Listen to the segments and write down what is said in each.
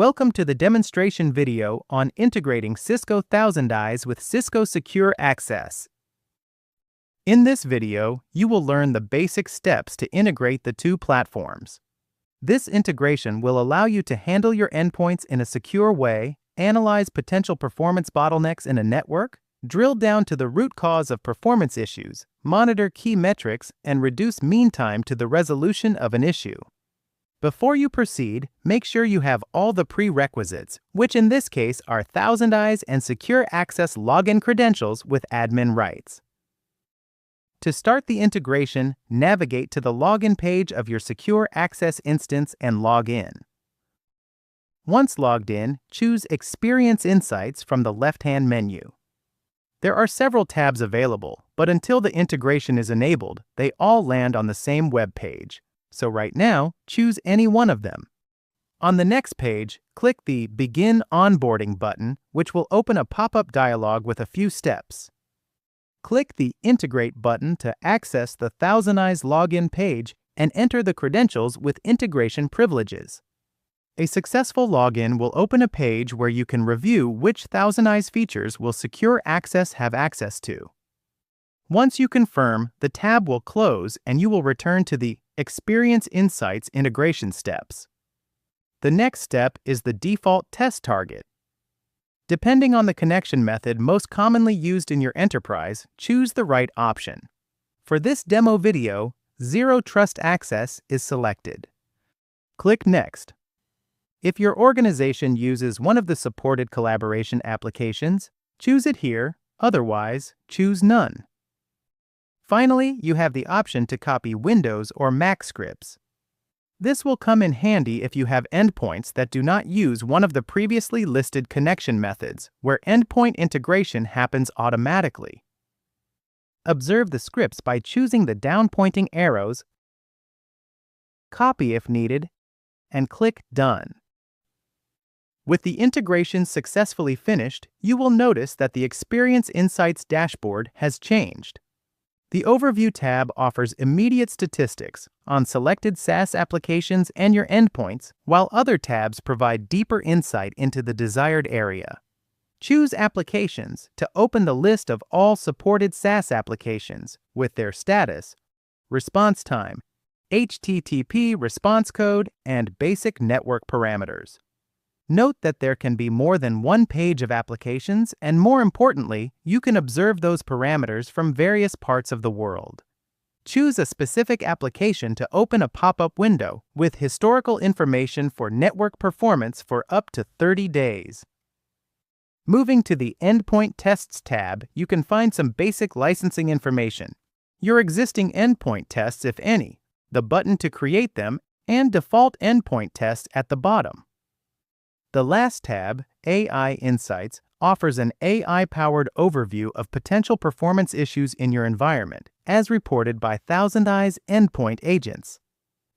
Welcome to the demonstration video on integrating Cisco ThousandEyes with Cisco Secure Access. In this video, you will learn the basic steps to integrate the two platforms. This integration will allow you to handle your endpoints in a secure way, analyze potential performance bottlenecks in a network, drill down to the root cause of performance issues, monitor key metrics, and reduce mean time to the resolution of an issue. Before you proceed, make sure you have all the prerequisites, which in this case are ThousandEyes and Secure Access login credentials with admin rights. To start the integration, navigate to the login page of your Secure Access instance and log in. Once logged in, choose Experience Insights from the left-hand menu. There are several tabs available, but until the integration is enabled, they all land on the same web page. So right now, choose any one of them. On the next page, click the Begin Onboarding button, which will open a pop-up dialog with a few steps. Click the Integrate button to access the ThousandEyes login page and enter the credentials with integration privileges. A successful login will open a page where you can review which ThousandEyes features will Secure Access have access to. Once you confirm, the tab will close and you will return to the Experience Insights integration steps. The next step is the default test target. Depending on the connection method most commonly used in your enterprise, choose the right option. For this demo video, Zero Trust Access is selected. Click Next. If your organization uses one of the supported collaboration applications, choose it here, otherwise, choose None. Finally, you have the option to copy Windows or Mac scripts. This will come in handy if you have endpoints that do not use one of the previously listed connection methods, where endpoint integration happens automatically. Observe the scripts by choosing the down-pointing arrows, copy if needed, and click Done. With the integration successfully finished, you will notice that the Experience Insights dashboard has changed. The Overview tab offers immediate statistics on selected SaaS applications and your endpoints, while other tabs provide deeper insight into the desired area. Choose Applications to open the list of all supported SaaS applications with their status, response time, HTTP response code, and basic network parameters. Note that there can be more than one page of applications, and more importantly, you can observe those parameters from various parts of the world. Choose a specific application to open a pop-up window with historical information for network performance for up to 30 days. Moving to the Endpoint Tests tab, you can find some basic licensing information, your existing endpoint tests if any, the button to create them, and default endpoint tests at the bottom. The last tab, AI Insights, offers an AI-powered overview of potential performance issues in your environment, as reported by ThousandEyes endpoint agents.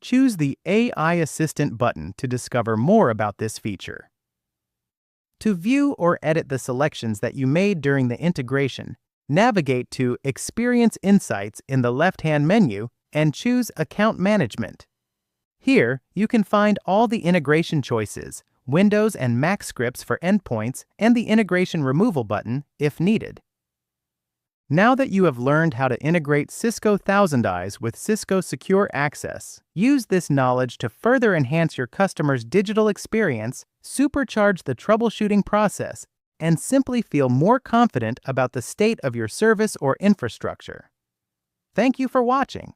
Choose the AI Assistant button to discover more about this feature. To view or edit the selections that you made during the integration, navigate to Experience Insights in the left-hand menu and choose Account Management. Here, you can find all the integration choices, Windows and Mac scripts for endpoints, and the integration removal button if needed. Now that you have learned how to integrate Cisco ThousandEyes with Cisco Secure Access, use this knowledge to further enhance your customers' digital experience, supercharge the troubleshooting process, and simply feel more confident about the state of your service or infrastructure. Thank you for watching.